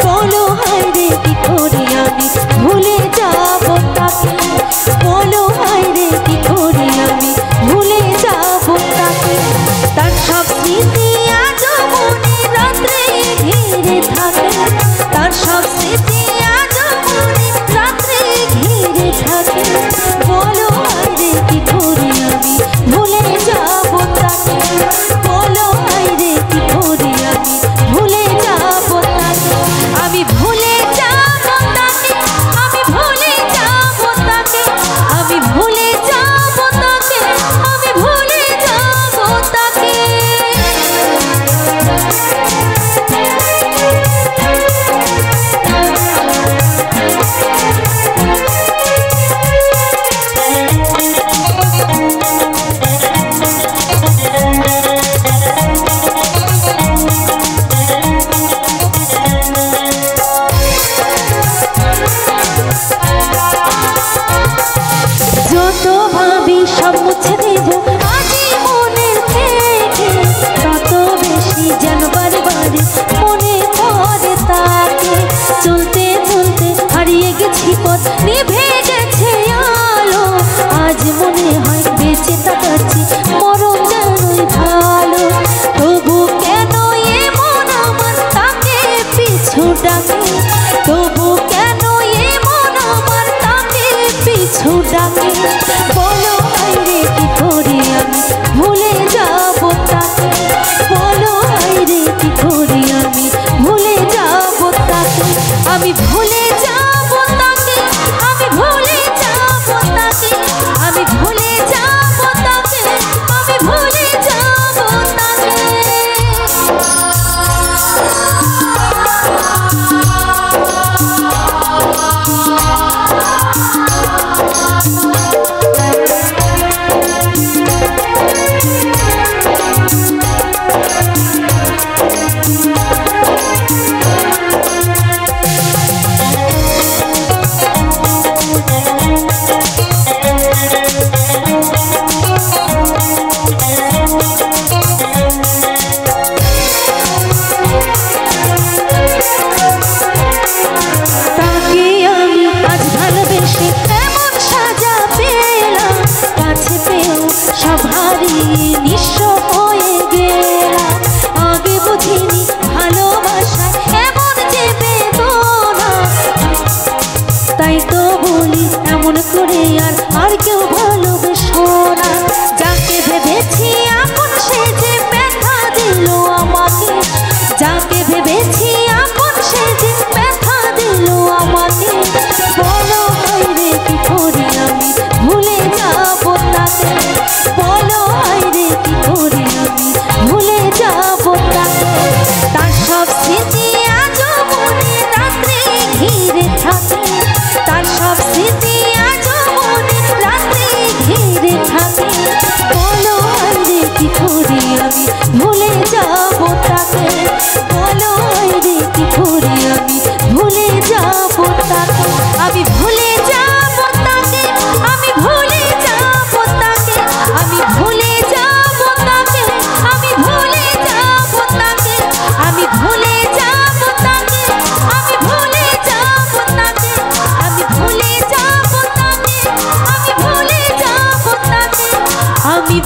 बोलो हाय रे की करी आमी भूले जाबो ताके, बोलो हाय रे की करी आमी भूले जाबो ताके। तार सब स्मृति आज मने रात्रे घिरे थाके, तार सब स्मृति आज मने रात्रे घिरे थाके। बोलो हाय रे की करी आमी भूले जाबो ताके, बोलो हाय रे की करी आमी भूले जाबो ताके। আমি ভুলে যাবো তাকে, আমি ভুলে যাবো তাকে, আমি ভুলে যাবো তাকে, আমি ভুলে যাবো তাকে। যত ভাবি সব মুছে দেব আজি মনের থেকে, তত বেশি যেন বারবারে মনে পড়ে তাকে। চলতে চলতে হারিয়ে গেছি পথ, নিভে গেছে আলো, আজ মনে হয় বেঁচে থাকাচ্ছি মরণ যেনই ভালো। তবু কেন এমন আমার তাকে পিছু ডাকে, তবু কেন এমন আমার তাকে পিছু ডাকে। बोलो हाय रे की करी आमी भूले जाबो ताके, बोलो हाय रे की करी आमी भूले जाबो ताके। आमी भूले जाबो ताके, आमी भूले जाबो ताके, आमी भूले जाबो ताके, आमी भूले जाबो ताके। নিঃস্ব হয়ে গেলাম, আগে বুঝিনি ভালোবাসায় এমন যে বেদনা। তাই তো বলি এমন করে আর কেউ ভালোবেসো না। যাকে ভেবেছি আপন সে যে ব্যথা দিল আমাকে, যাকে ভেবেছি আপন সে যে ব্যথা দিল আমাকে। বলো হায় রে কি করি আমি ভুলে যাবো তাকে, বলো হায় রে কি করি আমি ভুলে যাবো তাকে। তার সব স্মৃতি আজও মনে রাত্রে ঘিরে থাকে, তার সব স্মৃতি আজও মনে রাত্রে ঘিরে থাকে। বলো হায় রে কি করি আমি ভুলে যাবো তাকে, বলো হায় রে কি করি আমি ভুলে যাবো তাকে। আমি ভুলে যাবো তাকে, আমি ভুলে যাবো তাকে, আমি ভুলে যাবো তাকে, আমি ভুলে যাবো তাকে, আমি ভুলে যাবো তাকে, আমি ভুলে যাবো তাকে, আমি ভুলে যাবো তাকে, আমি ভুলে যাবো তাকে, আমি